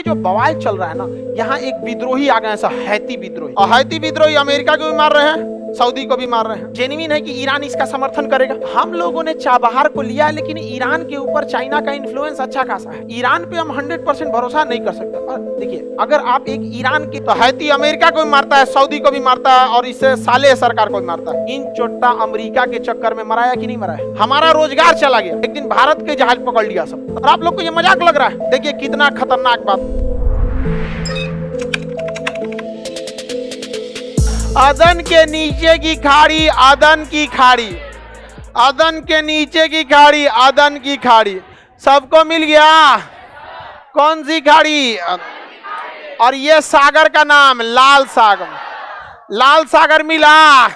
जो बवाल चल रहा है ना, यहाँ एक विद्रोही आ गए, ऐसा हैती विद्रोही, और हैती विद्रोही अमेरिका को भी मार रहे हैं, सऊदी को भी मार रहे हैं। जेन्युइन है कि ईरान इसका समर्थन करेगा। हम लोगों ने चाबहार को लिया, लेकिन ईरान के ऊपर चाइना का इन्फ्लुएंस अच्छा खासा है। ईरान पे हम 100% भरोसा नहीं कर सकते। और देखिए, अगर आप एक ईरान के, तो हैती अमेरिका को भी मारता है, सऊदी को भी मारता है, और इससे साले सरकार को भी मारता है। इन चोट्टा अमेरिका के चक्कर में मराया कि नहीं मराया? हमारा रोजगार चला गया, एक दिन भारत के जहाज पकड़ लिया सब, और आप लोग को ये मजाक लग रहा है। देखिए कितना खतरनाक बात। अदन के नीचे की खाड़ी, अदन की खाड़ी, अदन के नीचे की खाड़ी, अदन की खाड़ी, सबको मिल गया। कौन सी खाड़ी? और ये सागर का नाम लाल सागर, लाल सागर मिला।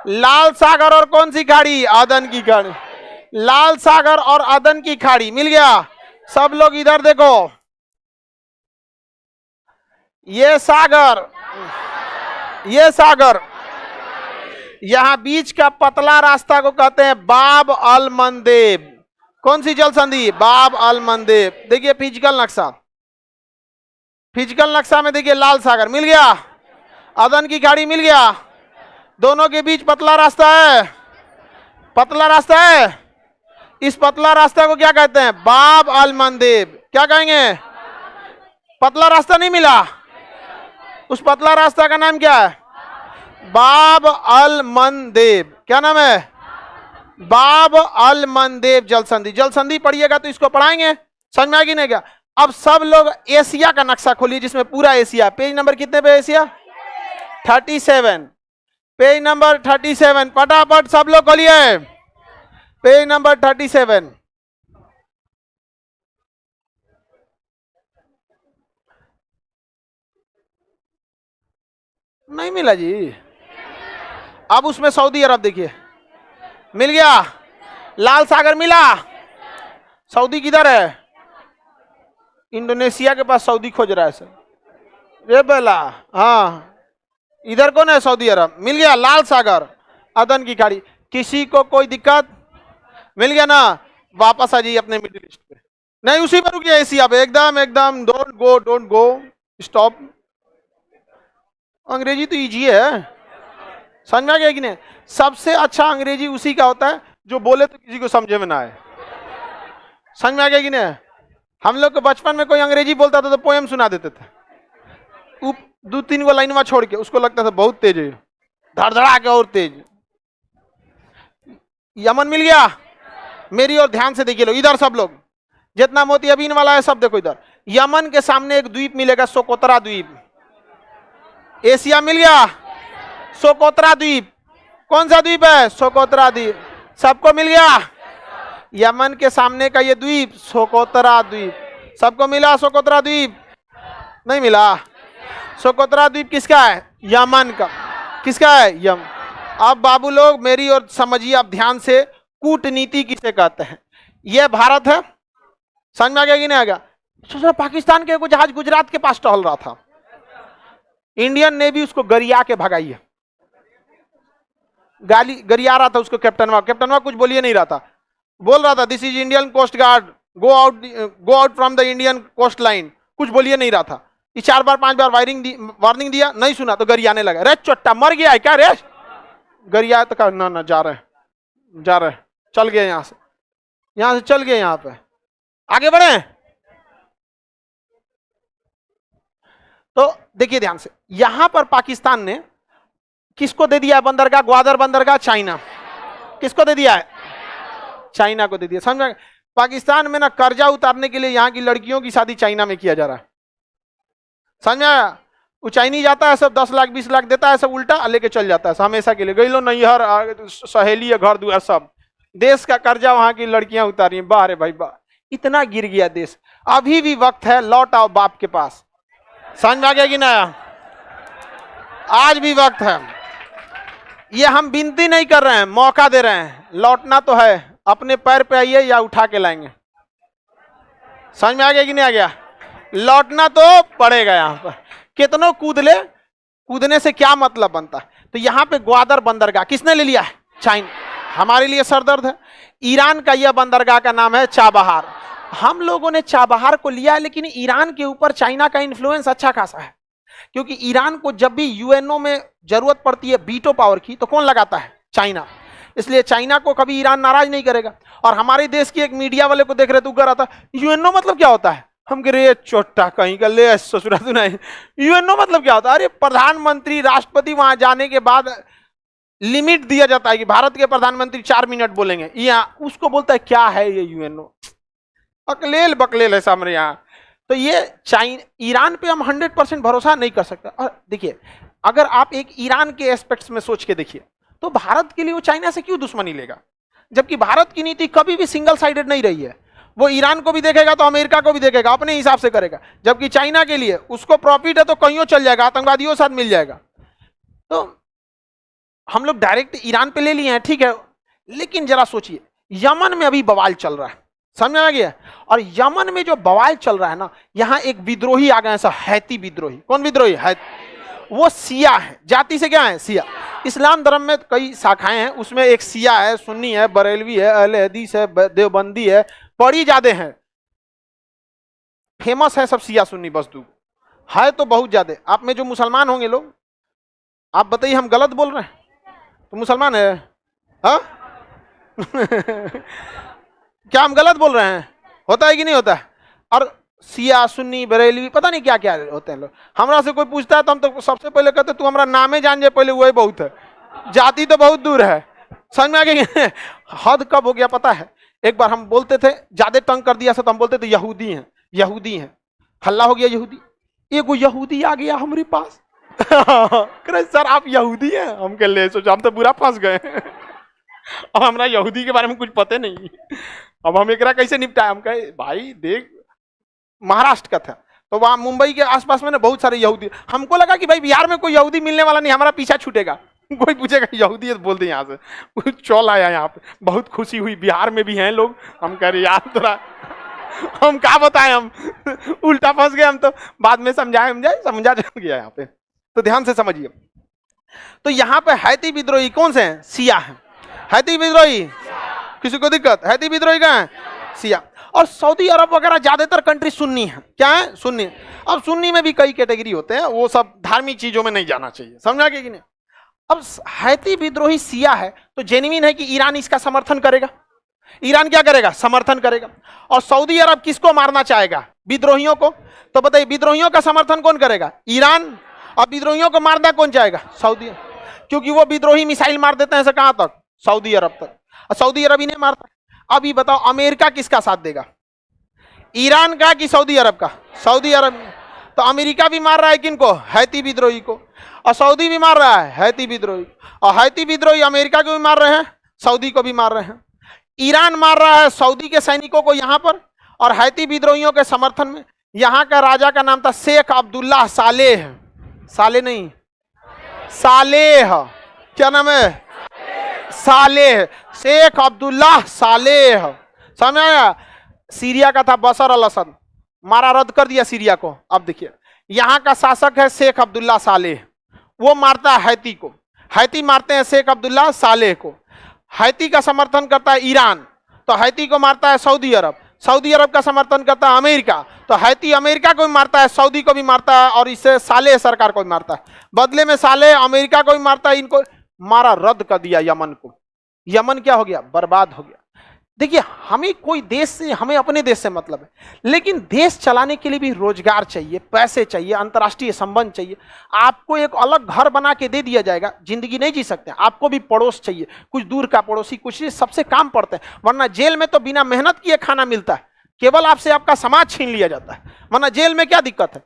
लाल सागर और कौन सी खाड़ी? अदन की खाड़ी। लाल सागर और अदन की खाड़ी मिल गया। सब लोग इधर देखो, ये सागर, ये सागर, यहां बीच का पतला रास्ता को कहते हैं बाब अल मंदेब। कौन सी जल संधि? बाब अल मंदेब। देखिए फिजिकल नक्शा, फिजिकल नक्शा में देखिए लाल सागर मिल गया, अदन की खाड़ी मिल गया, दोनों के बीच पतला रास्ता है, पतला रास्ता है। इस पतला रास्ता को क्या कहते हैं? बाब अल मंदेब। क्या कहेंगे? पतला रास्ता नहीं मिला, उस पतला रास्ता का नाम क्या है? बाब अल मंदेब। क्या नाम है? बाब अल मंदेब जल संधि। जल संधि पढ़िएगा तो इसको पढ़ाएंगे, समझ में आएगी नहीं क्या? अब सब लोग एशिया का नक्शा खोलिए, जिसमें पूरा एशिया। पेज नंबर कितने पे? एशिया 37, पेज नंबर 37, फटाफट सब लोग खोलिए, पेज नंबर 37। नहीं मिला जी। अब उसमें सऊदी अरब देखिए मिल गया, लाल सागर मिला। सऊदी किधर है? इंडोनेशिया के पास सऊदी खोज रहा है सर। ये बेला, हाँ इधर कौन है? सऊदी अरब। मिल गया लाल सागर, अदन की खाड़ी। किसी को कोई दिक्कत? मिल गया ना? वापस आ जाइए अपने मिडिल ईस्ट पे। नहीं, उसी पर रुकिए, एशिया पे एकदम एकदम। Don't go, don't go, stop. अंग्रेजी तो इजी है, समझ में आ गया कि नहीं? सबसे अच्छा अंग्रेजी उसी का होता है जो बोले तो किसी को समझे में ना आए। समझ में आ गया कि नहीं? हम लोग को बचपन में कोई अंग्रेजी बोलता था तो पोएम सुना देते थे, 2-3 गो लाइन में छोड़ के, उसको लगता था बहुत तेज है, धड़धड़ा के और तेज। यमन मिल गया। मेरी ओर ध्यान से देखिए लोग, इधर सब लोग, जितना मोतियाबिन वाला है सब देखो इधर। यमन के सामने एक द्वीप मिलेगा, सोकोत्रा द्वीप। एशिया मिल गया, सोकोत्रा द्वीप। कौन सा द्वीप है? सोकोत्रा द्वीप। सबको मिल गया। यमन के सामने का ये द्वीप सोकोत्रा द्वीप, सबको मिला। सोकोत्रा द्वीप नहीं मिला। सोकोत्रा द्वीप किसका है? यमन का। किसका है? यमन। अब बाबू लोग मेरी ओर समझिए, अब ध्यान से। कूटनीति किसे कहते हैं? यह भारत है, समझ में आ गया कि नहीं आ गया? सोचा पाकिस्तान के कुछ जहाज गुजरात के पास टहल रहा था, इंडियन नेवी उसको गरिया के भगाई है। गाली गरिया रहा था उसको कैप्टनवा। कैप्टनवा कुछ बोलिए नहीं रहा था, बोल रहा था this is Indian coast guard, go out from the Indian coast line. कुछ बोलिए नहीं रहा था। 4 बार 5 बार वार्निंग दिया, नहीं सुना तो गरियाने लगा। रे चोट्टा मर गया है क्या रे? गरिया तो कहा ना ना, जा रहे, चल गए यहां से चल गए, यहां पे आगे बढ़े। तो देखिए ध्यान से, यहां पर पाकिस्तान ने किसको दे दिया है बंदरगाह? ग्वादर बंदरगाह चाइना। किसको दे दिया है? चाइना को दे दिया। समझ में? पाकिस्तान में ना कर्जा उतारने के लिए यहाँ की लड़कियों की शादी चाइना में किया जा रहा है। समझ में आया? वो चाइनी जाता है, सब 10 लाख 20 लाख देता है, सब उल्टा लेके चल जाता है हमेशा के लिए। गई लो नैहर, सहेली है, घर दुआर, सब देश का कर्जा वहां की लड़कियां उतारी। वाह रे भाई वाह, इतना गिर गया देश। अभी भी वक्त है, लौट आओ बाप के पास। समझ में आ गया कि ना? आज भी वक्त है। ये हम विनती नहीं कर रहे हैं, मौका दे रहे हैं। लौटना तो है, अपने पैर पे आइए या उठा के लाएंगे। समझ में आ गया कि नहीं आ गया? लौटना तो पड़ेगा। यहां पर कितनों कूद ले, कूदने से क्या मतलब बनता है? तो यहां पे ग्वादर बंदरगाह किसने ले लिया है? चाइना। हमारे लिए सरदर्द है। ईरान का यह बंदरगाह का नाम है चाबहार। हम लोगों ने चाबहार को लिया है, लेकिन ईरान के ऊपर चाइना का इन्फ्लुएंस अच्छा खासा है, क्योंकि ईरान को जब भी यूएनओ में जरूरत पड़ती है वीटो पावर की, तो कौन लगाता है? चाइना। इसलिए चाइना को कभी ईरान नाराज नहीं करेगा। और हमारे देश की एक मीडिया वाले को देख रहे, तू कह रहा था यूएनओ मतलब क्या होता है? हम कह रहे चोटा कहीं का ले ससुरा सुनाए, यूएनओ मतलब क्या होता है? अरे प्रधानमंत्री राष्ट्रपति वहां जाने के बाद लिमिट दिया जाता है कि भारत के प्रधानमंत्री 4 मिनट बोलेंगे, यहाँ उसको बोलता है क्या है ये यूएनओ? अकलेल बकलेल है सामने यहाँ। तो ये ईरान पे हम 100% भरोसा नहीं कर सकते। और देखिए, अगर आप एक ईरान के एस्पेक्ट्स में सोच के देखिए, तो भारत के लिए वो चाइना से क्यों दुश्मनी लेगा? जबकि भारत की नीति कभी भी सिंगल साइडेड नहीं रही है। वो ईरान को भी देखेगा तो अमेरिका को भी देखेगा, अपने हिसाब से करेगा। जबकि चाइना के लिए उसको प्रॉफिट है तो कहीं चल जाएगा, आतंकवादियों के साथ मिल जाएगा। तो हम लोग डायरेक्ट ईरान पे ले लिए हैं, ठीक है, लेकिन जरा सोचिए, यमन में अभी बवाल चल रहा है, समझ आ गया? और यमन में जो बवाल चल रहा है ना, यहां एक विद्रोही आ गए हैं, हैती विद्रोही। कौन विद्रोही है? वो सिया है, जाति से क्या है? सिया। इस्लाम धर्म में कई शाखाएं हैं, उसमें एक सिया है, सुन्नी है, बरेलवी है, अहले हदीस है, देवबंदी है, बड़ी ज्यादा है, फेमस है सब सिया सुन्नी बस दो है तो बहुत ज्यादा। आप में जो मुसलमान होंगे लोग, आप बताइए हम गलत बोल रहे हैं? तो मुसलमान है हा? क्या हम गलत बोल रहे हैं? होता है कि नहीं होता है? और सिया सुन्नी बरेलवी पता नहीं क्या क्या होते हैं लोग। हमरा से कोई पूछता है तो हम तो सबसे पहले कहते तू हमारा नामे जान जाए पहले, वही बहुत है, जाति तो बहुत दूर है। समझ में आ गया? हद कब हो गया पता है? एक बार हम बोलते थे, ज्यादा तंग कर दिया तो हम बोलते थे यहूदी हैं, यहूदी हैं, हल्ला हो गया यहूदी। एगो यहूदी आ गया हमारे पास करे सर आप यहूदी हैं? हम कह ले सोचा हम तो बुरा फंस गए अब हमरा यहूदी के बारे में कुछ पता नहीं, अब हम एकरा कैसे निपटाए? हम कहे भाई देख, महाराष्ट्र का था तो वहां मुंबई के आसपास में ना बहुत सारे यहूदी, हमको लगा कि भाई बिहार में कोई यहूदी मिलने वाला नहीं, हमारा पीछा छूटेगा, कोई पूछेगा यहूदी है तो बोल दे यहाँ से, चौल आया यहाँ पे, बहुत खुशी हुई, बिहार में भी हैं लोग। हम कह रहे यार तोरा हम क्या बताएं, हम उल्टा फंस गए। हम तो बाद में समझा गया यहाँ पे, तो ध्यान से समझिए। तो यहाँ पे हैती विद्रोही कौन से हैं? सिया है। हैती विद्रोही किसी को दिक्कत? हैती विद्रोही का है सिया। और सऊदी अरब वगैरह ज्यादातर कंट्री सुन्नी है। क्या है? सुन्नी। अब सुन्नी में भी कई कैटेगरी होते हैं, वो सब धार्मिक चीजों में नहीं जाना चाहिए, समझा कि नहीं? अब हैती विद्रोही सिया है तो जेन्युइन है कि ईरान इसका समर्थन करेगा। ईरान क्या करेगा? समर्थन करेगा। और सऊदी अरब किसको मारना चाहेगा? विद्रोहियों को। तो बताइए विद्रोहियों का समर्थन कौन करेगा? ईरान। अब विद्रोहियों को मारना कौन चाहेगा? सऊदी, क्योंकि वो विद्रोही मिसाइल मार देते हैं कहां तक? सऊदी अरब तक। और सऊदी अरब ही नहीं मारता। अब ये बताओ अमेरिका किसका साथ देगा? ईरान का कि सऊदी अरब का? सऊदी अरब। तो अमेरिका भी मार रहा है किनको? हैती विद्रोही को। और सऊदी भी मार रहा है हैती विद्रोही। और हैती विद्रोही अमेरिका को भी मार रहे हैं, सऊदी को भी मार रहे हैं। ईरान मार रहा है सऊदी के सैनिकों को यहां पर, और हैती विद्रोहियों के समर्थन में यहां का राजा का नाम था शेख अब्दुल्लाह सालेह। साले नहीं, सालेह। क्या नाम है? सालेह। शेख अब्दुल्लाह सालेह। समझ आया? सीरिया का था बशर अल असद, मारा रद्द कर दिया सीरिया को। अब देखिए यहां का शासक है शेख अब्दुल्लाह सालेह, वो मारता है हैती को, हैती मारते हैं शेख अब्दुल्लाह सालेह को। हैती का समर्थन करता है ईरान, तो हैती को मारता है सऊदी अरब। सऊदी अरब का समर्थन करता है अमेरिका, तो हैती अमेरिका को भी मारता है, सऊदी को भी मारता है, और इससे सालेह सरकार को भी मारता है। बदले में सालेह अमेरिका को भी मारता है, इनको मारा रद्द कर दिया यमन को। यमन क्या हो गया? बर्बाद हो गया। देखिए हमें कोई देश से, हमें अपने देश से मतलब है, लेकिन देश चलाने के लिए भी रोजगार चाहिए, पैसे चाहिए, अंतर्राष्ट्रीय संबंध चाहिए। आपको एक अलग घर बना के दे दिया जाएगा, जिंदगी नहीं जी सकते। आपको भी पड़ोस चाहिए, कुछ दूर का पड़ोसी, कुछ सबसे काम पड़ते हैं। वरना जेल में तो बिना मेहनत किए खाना मिलता है, केवल आपसे आपका समाज छीन लिया जाता है। वरना जेल में क्या दिक्कत है?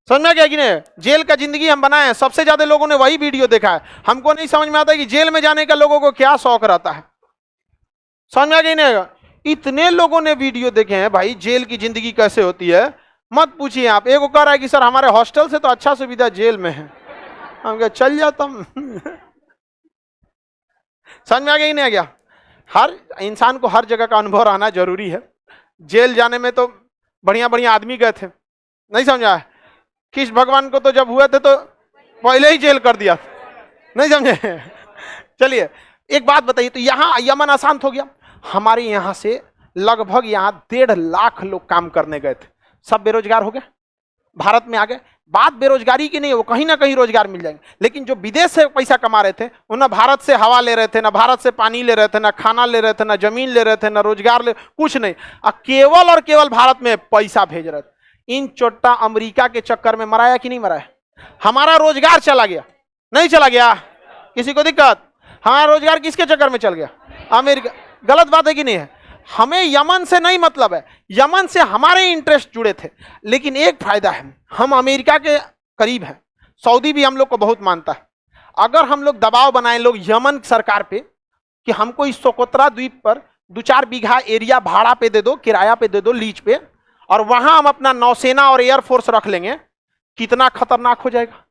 समझ में गया कि नहीं? जेल का जिंदगी हम बनाए हैं, सबसे ज्यादा लोगों ने वही वीडियो देखा है। हमको नहीं समझ में आता कि जेल में जाने का लोगों को क्या शौक रहता है। समझ में आ गया नहीं? इतने लोगों ने वीडियो देखे हैं भाई जेल की जिंदगी कैसे होती है, मत पूछिए आप। एक कह रहा है कि सर हमारे हॉस्टल से तो अच्छा सुविधा जेल में है। हम कहा चल जाता समझ में आ गया ही नहीं आ गया? हर इंसान को हर जगह का अनुभव रहना जरूरी है। जेल जाने में तो बढ़िया बढ़िया आदमी गए थे, नहीं समझा? कृष्ण भगवान को तो जब हुए थे तो पहले ही जेल कर दिया, नहीं समझे? चलिए एक बात बताइए, तो यहाँ यमन अशांत हो गया, हमारे यहाँ से लगभग यहाँ 1.5 लाख लोग काम करने गए थे, सब बेरोजगार हो गए, भारत में आ गए। बात बेरोजगारी की नहीं है, वो कहीं ना कहीं रोजगार मिल जाएंगे, लेकिन जो विदेश से पैसा कमा रहे थे वो ना भारत से हवा ले रहे थे, ना भारत से पानी ले रहे थे, ना खाना ले रहे थे, ना जमीन ले रहे थे, ना रोजगार ले, कुछ नहीं, केवल और केवल भारत में पैसा भेज रहे थे। इन चोट्टा अमेरिका के चक्कर में मराया कि नहीं मराया? हमारा रोजगार चला गया, नहीं चला गया? किसी को दिक्कत? हमारा रोजगार किसके चक्कर में चल गया? अमेरिका। गलत बात है कि नहीं है? हमें यमन से नहीं मतलब है, यमन से हमारे इंटरेस्ट जुड़े थे, लेकिन एक फायदा है, हम अमेरिका के करीब हैं, सऊदी भी हम लोग को बहुत मानता है। अगर हम लोग दबाव बनाए लोग यमन सरकार पे कि हमको इस सोकोत्रा द्वीप पर 2-4 बीघा एरिया भाड़ा पे दे दो, किराया पे दे दो, लीज पे, और वहां हम अपना नौसेना और एयरफोर्स रख लेंगे, कितना खतरनाक हो जाएगा।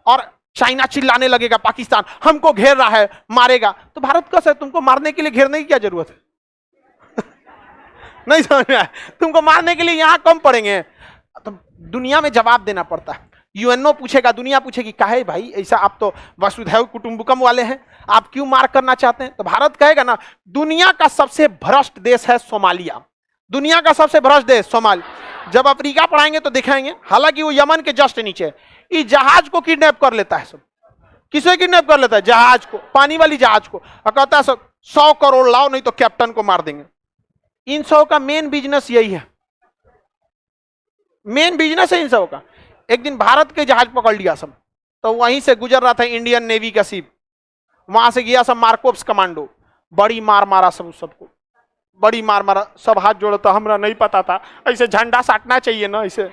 और चाइना चिल्लाने लगेगा, पाकिस्तान हमको घेर रहा है, मारेगा, तो भारत कैसे? तुमको मारने के लिए घेरने की क्या जरूरत है? नहीं समझ में आया? तुमको मारने के लिए यहां कम पड़ेंगे, तो दुनिया में जवाब देना पड़ता है। यूएनओ पूछेगा, दुनिया पूछेगी, काहे भाई ऐसा, आप तो वसुधैव कुटुंबकम वाले हैं, आप क्यों मार करना चाहते हैं? तो भारत कहेगा ना, दुनिया का सबसे भ्रष्ट देश है सोमालिया, दुनिया का सबसे भ्रष्ट देश सोमालिया। जब अफ्रीका पढ़ाएंगे तो दिखाएंगे, हालांकि वो यमन के जस्ट नीचे, इस जहाज को किडनैप कर लेता है सब। किसे किडनैप कर लेता है? जहाज को, पानी वाली जहाज को, और कहता है सब 100 करोड़ लाओ, नहीं तो कैप्टन को मार देंगे। इन सब का मेन बिजनेस यही है, मेन बिजनेस है इन सब का। एक दिन भारत के जहाज पकड़ लिया सब, तो वहीं से गुजर रहा था इंडियन नेवी का शिप, वहां से गया सब मार्कोप्स कमांडो, बड़ी मार मारा सब, सबको बड़ी मार मारा, सब हाथ जोड़ो, तो हमरा नहीं पता था ऐसे झंडा साटना चाहिए ना ऐसे।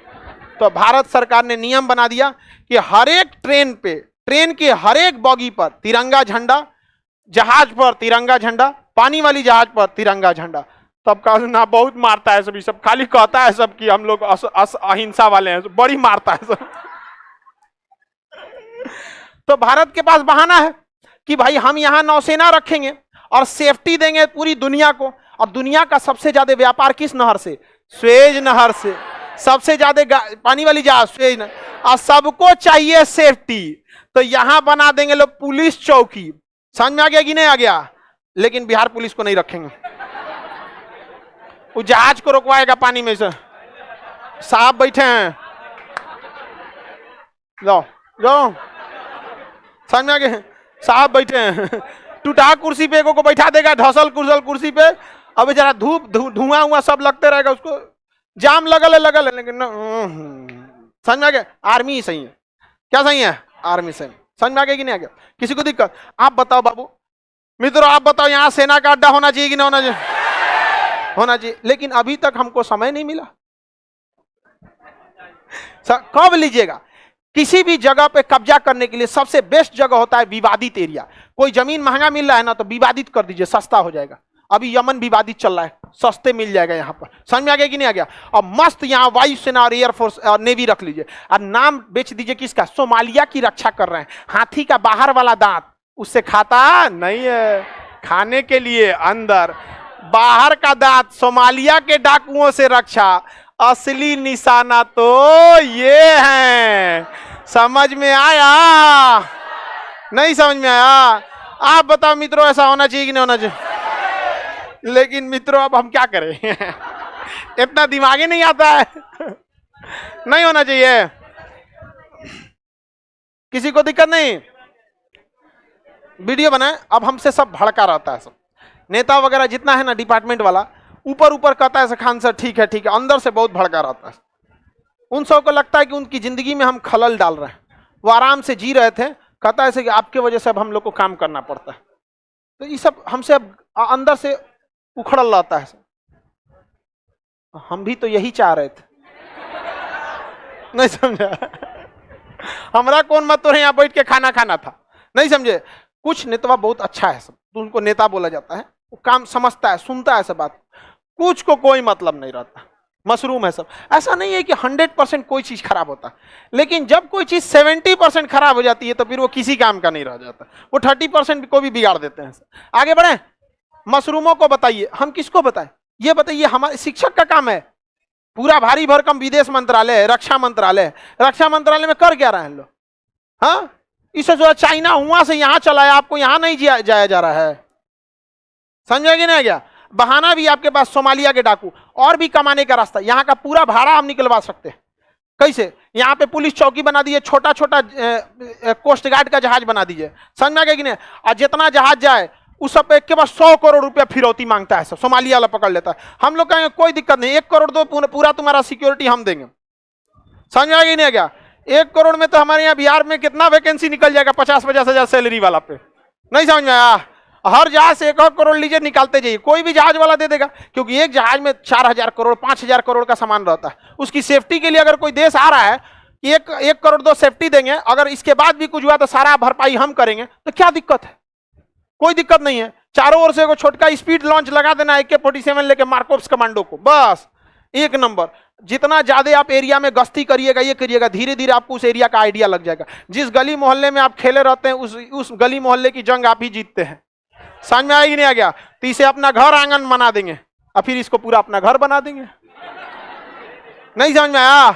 तो भारत सरकार ने नियम बना दिया कि हर एक ट्रेन पे, ट्रेन के हर एक बॉगी पर तिरंगा झंडा, जहाज पर तिरंगा झंडा, पानी वाली जहाज पर तिरंगा झंडा। तब कहा ना बहुत मारता है सब, सब खाली कहता है सब कि हम लोग अहिंसा वाले हैं, बड़ी मारता है सब। तो भारत के पास बहाना है कि भाई हम यहां नौसेना रखेंगे और सेफ्टी देंगे पूरी दुनिया को। और दुनिया का सबसे ज्यादा व्यापार किस नहर से? स्वेज नहर से। सबसे ज्यादा पानी वाली जहाज स्वेज नहर, और सबको चाहिए सेफ्टी, तो यहां बना देंगे लोग पुलिस चौकी। समझ में आ गया कि नहीं आ गया? लेकिन बिहार पुलिस को नहीं रखेंगे, वो जहाज को रोकवाएगा पानी में से। साहब बैठे हैं, जाओ जाओ, समझ में आ गए? साहब बैठे हैं, टूटा कुर्सी पे को बैठा देगा, धसल कुर्सी पे, अब जरा धूप धुआं हुआ सब लगते रहेगा, उसको जाम लगल है, लेकिन समझ में आ गया? आर्मी सही है। क्या सही है? आर्मी सही। समझ में आ गया कि नहीं आ गया? किसी को दिक्कत? आप बताओ बाबू मित्रों, आप बताओ यहाँ सेना का अड्डा होना चाहिए कि नहीं होना चाहिए? होना चाहिए, लेकिन अभी तक हमको समय नहीं मिला। कब लीजिएगा? किसी भी जगह पे कब्जा करने के लिए सबसे बेस्ट जगह होता है विवादित एरिया। कोई जमीन महंगा मिल रहा है ना, तो विवादित कर दीजिए, सस्ता हो जाएगा। अभी यमन विवादित चल रहा है, सस्ते मिल जाएगा यहाँ पर। समझ में आ गया कि नहीं आ गया? और मस्त यहाँ वायुसेना और एयरफोर्स और नेवी रख लीजिए, और नाम बेच दीजिए किसका? सोमालिया की रक्षा कर रहे हैं। हाथी का बाहर वाला दांत उससे खाता नहीं है, खाने के लिए अंदर, बाहर का दांत सोमालिया के डाकुओं से रक्षा। असली निशाना तो ये है। समझ में आया? नहीं समझ में आया? आप बताओ मित्रों, ऐसा होना चाहिए कि नहीं होना चाहिए? लेकिन मित्रों अब हम क्या करें? इतना दिमाग ही नहीं आता है। नहीं होना चाहिए। किसी को दिक्कत नहीं? वीडियो बनाए। अब हमसे सब भड़का रहता है, सब नेता वगैरह जितना है ना, डिपार्टमेंट वाला, ऊपर ऊपर कहता है खान सर ठीक है, अंदर से बहुत भड़का रहता है। उन सब को लगता है कि उनकी जिंदगी में हम खलल डाल रहे हैं। वो आराम से जी रहे थे, कहता है कि आपके वजह से अब हम लोग को काम करना पड़ता है। तो ये सब हमसे अब अंदर से उखड़ल रहता है। हम भी तो यही चाह रहे थे। नहीं समझा? हमारा कौन मत तो यहाँ बैठ के खाना खाना था। नहीं समझे? कुछ नेता बहुत अच्छा है, सब तो उनको नेता बोला जाता है, वो काम समझता है, सुनता है सब बात, कुछ को कोई मतलब नहीं रहता, मशरूम है सब। ऐसा नहीं है कि 100% कोई चीज खराब होता, लेकिन जब कोई चीज 70% खराब हो जाती है तो फिर वो किसी काम का नहीं रह जाता, वो 30% को भी बिगाड़ देते हैं। आगे बढ़े। मशरूमों को बताइए, हम किसको बताएं? ये बताइए, हमारे शिक्षक का काम है। पूरा भारी भरकम विदेश मंत्रालय है, रक्षा मंत्रालय में कर क्या रहे हैं लोग? हाँ, इसे जो चाइना हुआ से यहां चला है, आपको यहां नहीं जाया जा रहा है। समझे कि नहीं गया? बहाना भी आपके पास, सोमालिया के डाकू, और भी कमाने का रास्ता। यहाँ का पूरा भाड़ा हम निकलवा सकते हैं। कैसे? यहाँ पे पुलिस चौकी बना दीजिए, छोटा छोटा कोस्ट गार्ड का जहाज बना दीजिए, समझ में आ गया कि नहीं? और जितना जहाज जाए उस सब पे के पास 100 करोड़ रुपया फिरौती मांगता है, सब सोमालिया वाला पकड़ लेता है। हम लोग कहेंगे कोई दिक्कत नहीं, 1 करोड़ दो, पूरा तुम्हारा सिक्योरिटी हम देंगे। समझ में आ गया नहीं? आ गया? 1 करोड़ में तो हमारे यहाँ बिहार में कितना वैकेंसी निकल जाएगा 50-50 हजार सैलरी वाला पे। नहीं समझ में आया? हर जहाज से 1 करोड़ लीजिए, निकालते जाइए, कोई भी जहाज वाला दे देगा, क्योंकि एक जहाज में 4000 करोड़ 5000 करोड़ का सामान रहता है। उसकी सेफ्टी के लिए अगर कोई देश आ रहा है कि 1 करोड़ दो सेफ्टी देंगे, अगर इसके बाद भी कुछ हुआ तो सारा भरपाई हम करेंगे, तो क्या दिक्कत है? कोई दिक्कत नहीं है। चारों ओर से एगो छोटका स्पीड लॉन्च लगा देना, AK-47 लेके मार्कोप्स कमांडो को, बस 1 नंबर। जितना ज्यादा आप एरिया में गश्ती करिएगा, ये करिएगा, धीरे धीरे आपको उस एरिया का आइडिया लग जाएगा। जिस गली मोहल्ले में आप खेले रहते हैं, उस गली मोहल्ले की जंग आप ही जीतते हैं। समझ में आएगी नहीं? आ गया? तो इसे अपना घर आंगन बना देंगे और फिर इसको पूरा अपना घर बना देंगे। नहीं समझ में आया?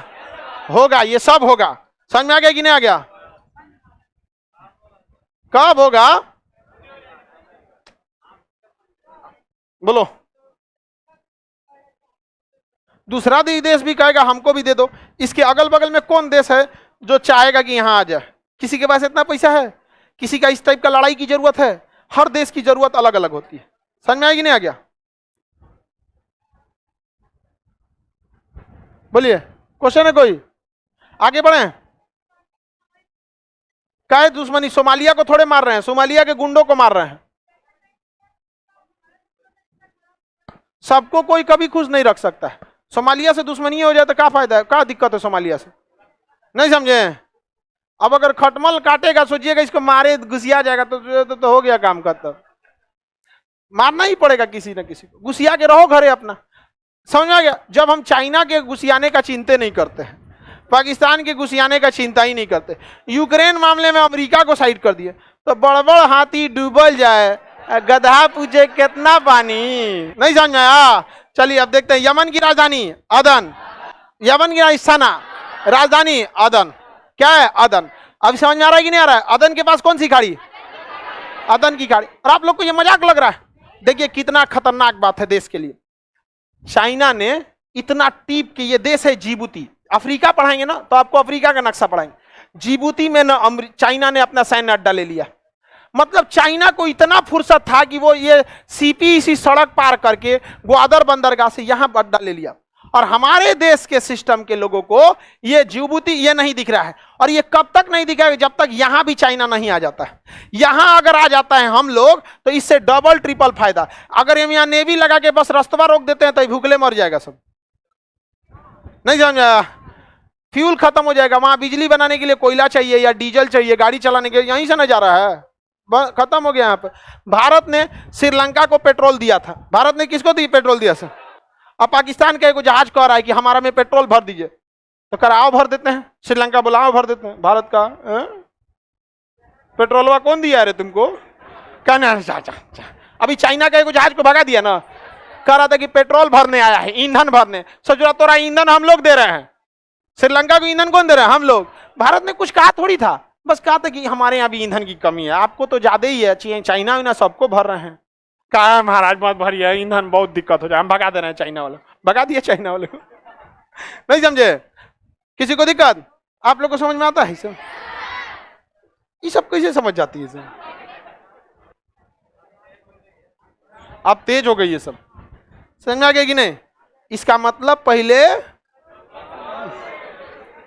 होगा, ये सब होगा। समझ में आ गया कि नहीं? आ गया? कब होगा? बोलो। दूसरा देश भी कहेगा हमको भी दे दो। इसके अगल बगल में कौन देश है जो चाहेगा कि यहां आ जाए? किसी के पास इतना पैसा है? किसी का इस टाइप का लड़ाई की जरूरत है? हर देश की जरूरत अलग अलग होती है। समझ में आएगी नहीं? आ गया? बोलिए, क्वेश्चन है कोई? आगे बढ़े। क्या है दुश्मनी? सोमालिया को थोड़े मार रहे हैं, सोमालिया के गुंडों को मार रहे हैं। सबको कोई कभी खुश नहीं रख सकता है। सोमालिया से दुश्मनी हो जाए तो क्या फायदा है? क्या दिक्कत है सोमालिया से? नहीं समझे? अब अगर खटमल काटेगा, सोचिएगा इसको मारे घुसिया जाएगा तो हो गया काम खत्म। मारना ही पड़ेगा किसी न किसी को, घुसिया के रहो घरे अपना। समझ में आ गया? जब हम चाइना के घुसियाने का चिंता नहीं करते हैं, पाकिस्तान के घुसियाने का चिंता ही नहीं करते, यूक्रेन मामले में अमेरिका को साइड कर दिए, तो बड़बड़ हाथी डूबल जाए, गधा पूछे कितना पानी। नहीं समझ में आया? चलिए अब देखते हैं। यमन की राजधानी अदन, यमन की राजधानी सना, राजधानी अदन। क्या है? अदन। अब समझ में आ रहा है कि नहीं आ रहा है? अदन के पास कौन सी खाड़ी? अदन की खाड़ी। और आप लोग को ये मजाक लग रहा है? देखिए कितना खतरनाक बात है देश के लिए। चाइना ने इतना टीप के, ये देश है जिबूती। अफ्रीका पढ़ाएंगे ना तो आपको अफ्रीका का नक्शा पढ़ाएंगे। जिबूती में ना चाइना ने अपना सैन्य अड्डा ले लिया। मतलब चाइना को इतना फुर्सत था कि वो ये सीपी सड़क पार करके ग्वादर बंदरगाह से यहां अड्डा ले लिया। और हमारे देश के सिस्टम के लोगों को ये जिबूती ये नहीं दिख रहा है। और ये कब तक नहीं दिखेगा? जब तक यहां भी चाइना नहीं आ जाता है। यहां अगर आ जाता है हम लोग तो इससे डबल ट्रिपल फायदा। अगर हम यहां नेवी लगा के बस रास्ता रोक देते हैं तो भूखले मर जाएगा सब। नहीं समझा? फ्यूल खत्म हो जाएगा। वहां बिजली बनाने के लिए कोयला चाहिए या डीजल चाहिए, गाड़ी चलाने के लिए यहीं से ना जा रहा है, खत्म हो गया। यहाँ पे भारत ने श्रीलंका को पेट्रोल दिया था। भारत ने किसको दी पेट्रोल दिया सर? अब पाकिस्तान का एक जहाज कह रहा है कि हमारा में पेट्रोल भर दीजिए, तो कराओ भर देते हैं। श्रीलंका बुलाओ भर देते हैं। भारत का पेट्रोलवा कौन दिया रे तुमको? कहना अभी चाइना का एक जहाज को भगा दिया ना, कह रहा था कि पेट्रोल भरने आया है, ईंधन भरने। सोचो तोरा ईंधन हम लोग दे रहे हैं, श्रीलंका को ईंधन कौन दे रहा है? हम लोग। भारत ने कुछ कहा थोड़ी था, बस कहा था कि हमारे यहाँ भी ईंधन की कमी है, आपको तो ज्यादा ही है, चाइना ना सबको भर रहे हैं। कहा महाराज मत भरिए, ईंधन बहुत दिक्कत हो जाए, हम भगा दे रहे हैं चाइना वाला। भगा दिया चाइना वाले को। नहीं समझे? किसी को दिक्कत? आप लोग को समझ में आता है सब? ये सब कैसे समझ जाती है सब? अब तेज हो गई ये सब, समझ में आ गया कि नहीं? इसका मतलब पहले